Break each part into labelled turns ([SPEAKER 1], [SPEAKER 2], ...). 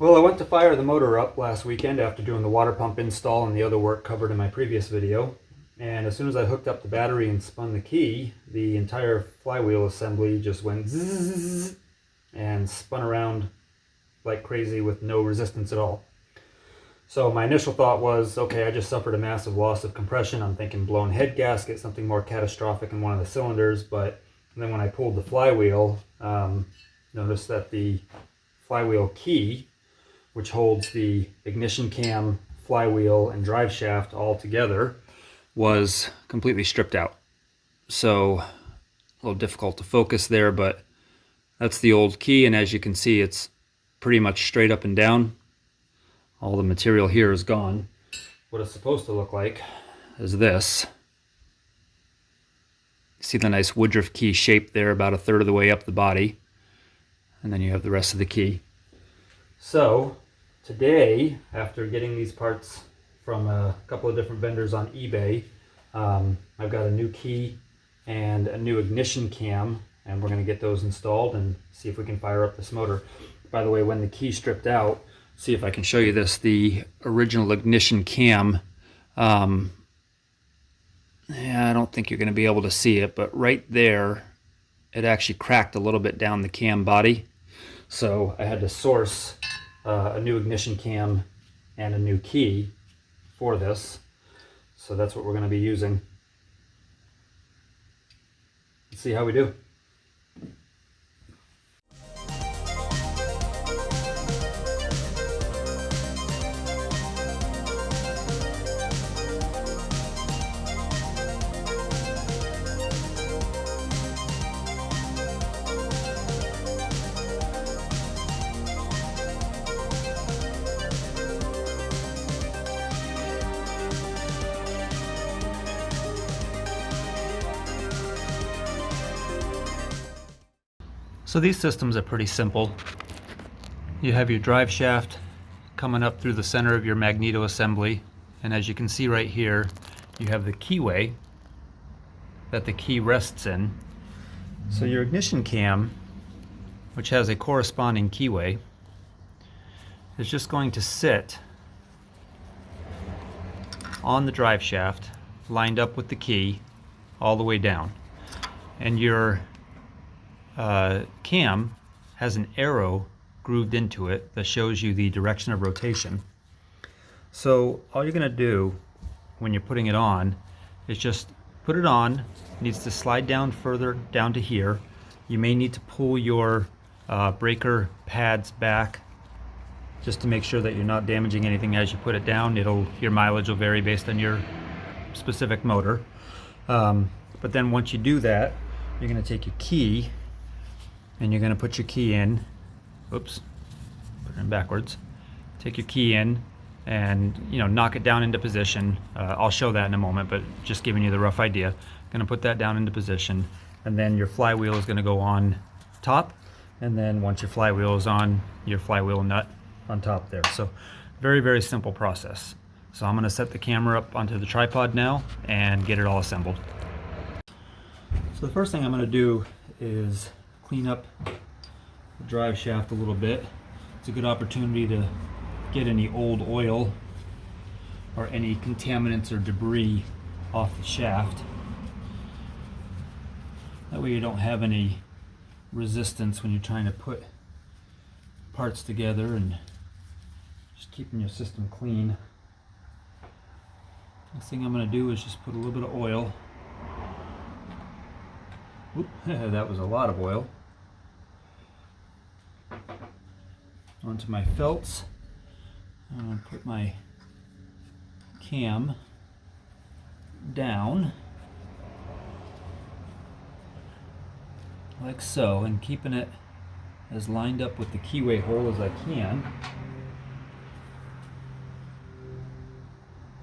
[SPEAKER 1] Well, I went to fire the motor up last weekend after doing the water pump install and the other work covered in my previous video. And as soon as I hooked up the battery and spun the key, the entire flywheel assembly just went zzz and spun around like crazy with no resistance at all. So my initial thought was, okay, I just suffered a massive loss of compression. I'm thinking blown head gasket, something more catastrophic in one of the cylinders. But then when I pulled the flywheel, noticed that the flywheel key, which holds the ignition cam, flywheel, and drive shaft all together, was completely stripped out. So a little difficult to focus there, but that's the old key, and as you can see, it's pretty much straight up and down. All the material here is gone. What it's supposed to look like is this. See the nice woodruff key shape there, about a third of the way up the body, and then you have the rest of the key. So today, after getting these parts from a couple of different vendors on eBay, I've got a new key and a new ignition cam, and we're going to get those installed and see if we can fire up this motor. By the way, when the key stripped out, see if I can show you this, the original ignition cam, yeah, I don't think you're going to be able to see it, but right there, it actually cracked a little bit down the cam body. So I had to source a new ignition cam and a new key for this. So that's what we're going to be using. Let's see how we do. So these systems are pretty simple. You have your drive shaft coming up through the center of your magneto assembly, and as you can see right here, you have the keyway that the key rests in. So your ignition cam, which has a corresponding keyway, is just going to sit on the drive shaft, lined up with the key all the way down. And your cam has an arrow grooved into it that shows you the direction of rotation. So all you're going to do when you're putting it on is just put it on. It needs to slide down further down to here. You may need to pull your breaker pads back just to make sure that you're not damaging anything as you put it down. Your mileage will vary based on your specific motor. But then once you do that, you're going to take your key and you're going to put your key in. Oops, put it in backwards. Take your key in and knock it down into position. I'll show that in a moment, but just giving you the rough idea. Going to put that down into position, and then your flywheel is going to go on top, and then once your flywheel is on, your flywheel nut on top there. So very, very simple process. So I'm going to set the camera up onto the tripod now and get it all assembled. So the first thing I'm going to do is clean up the drive shaft a little bit. It's a good opportunity to get any old oil or any contaminants or debris off the shaft. That way you don't have any resistance when you're trying to put parts together, and just keeping your system clean. Next thing I'm going to do is just put a little bit of oil. Oop, that was a lot of oil. Onto my felts. I'm going to put my cam down like so, and keeping it as lined up with the keyway hole as I can.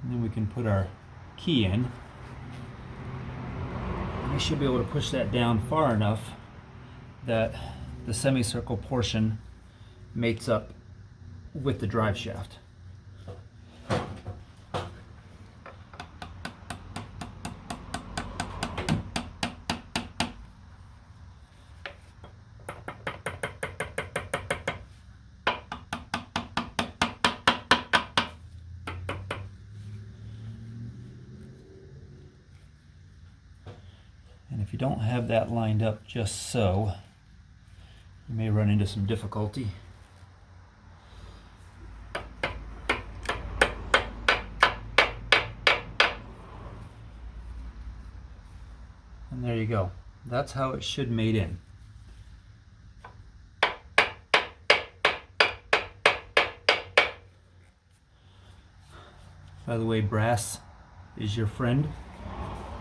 [SPEAKER 1] And then we can put our key in. I should be able to push that down far enough that the semicircle portion mates up with the drive shaft. if you don't have that lined up just so, you may run into some difficulty. And there you go. That's how it should mate in. By the way, brass is your friend.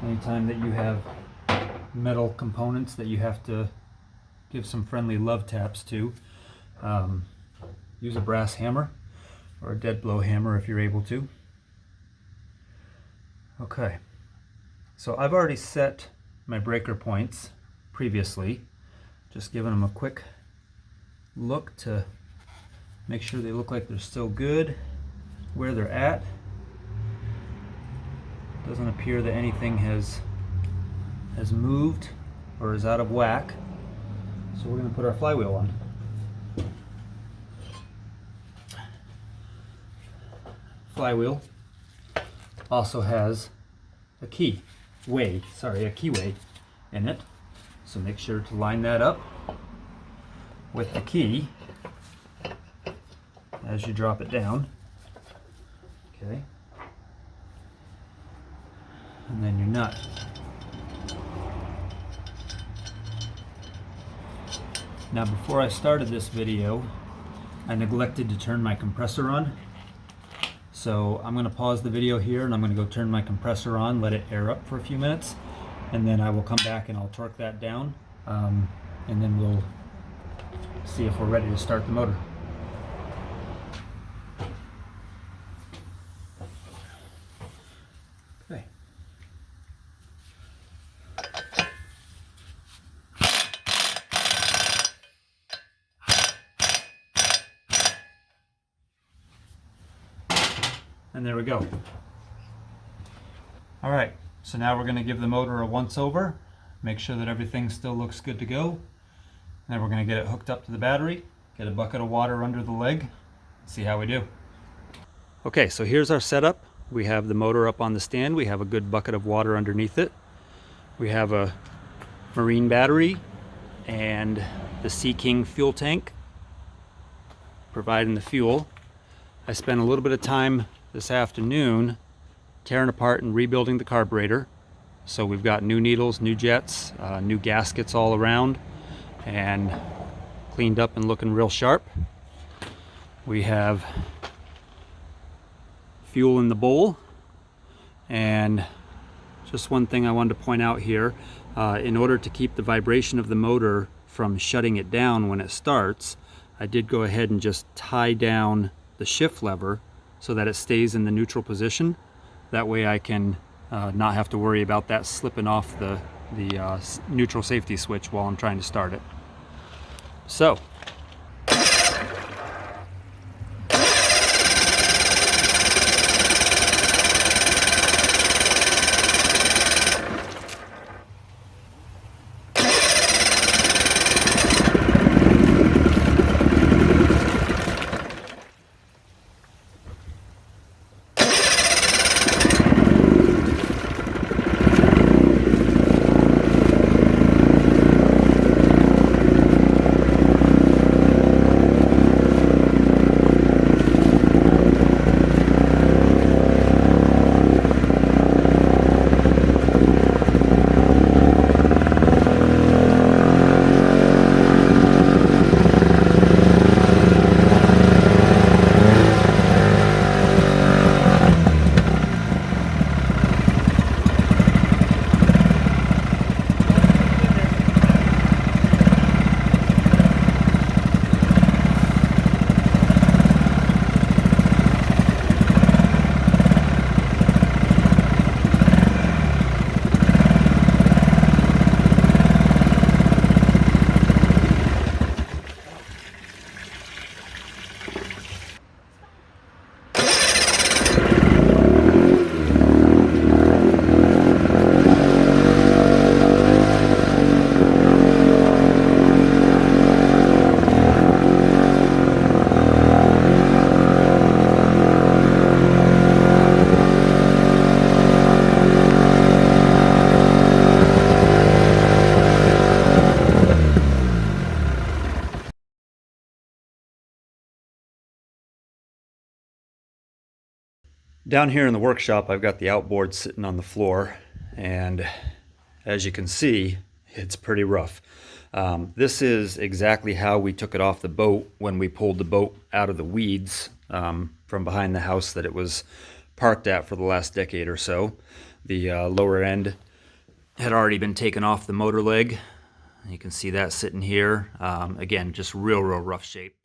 [SPEAKER 1] Anytime that you have metal components that you have to give some friendly love taps to, use a brass hammer or a dead blow hammer if you're able to. Okay, so I've already set my breaker points previously, just giving them a quick look to make sure they look like they're still good where they're at. Doesn't appear that anything has moved or is out of whack. So we're going to put our flywheel on. Flywheel also has a keyway in it. So make sure to line that up with the key as you drop it down. Okay. And then your nut. Now, before I started this video, I neglected to turn my compressor on. So I'm going to pause the video here and I'm going to go turn my compressor on, let it air up for a few minutes, and then I will come back and I'll torque that down, and then we'll see if we're ready to start the motor. Okay. And there we go. All right, so now we're going to give the motor a once over, make sure that everything still looks good to go. And then we're going to get it hooked up to the battery, get a bucket of water under the leg, see how we do. Okay, so here's our setup. We have the motor up on the stand. We have a good bucket of water underneath it. We have a marine battery and the Sea King fuel tank providing the fuel. I spent a little bit of time this afternoon tearing apart and rebuilding the carburetor. So we've got new needles, new jets, new gaskets all around, and cleaned up and looking real sharp. We have fuel in the bowl, and just one thing I wanted to point out here, in order to keep the vibration of the motor from shutting it down when it starts, I did go ahead and just tie down the shift lever so that it stays in the neutral position. That way I can not have to worry about that slipping off the neutral safety switch while I'm trying to start it. So Down here in the workshop, I've got the outboard sitting on the floor, and as you can see, it's pretty rough. This is exactly how we took it off the boat when we pulled the boat out of the weeds from behind the house that it was parked at for the last decade or so. The lower end had already been taken off the motor leg. You can see that sitting here. Again, just real rough shape.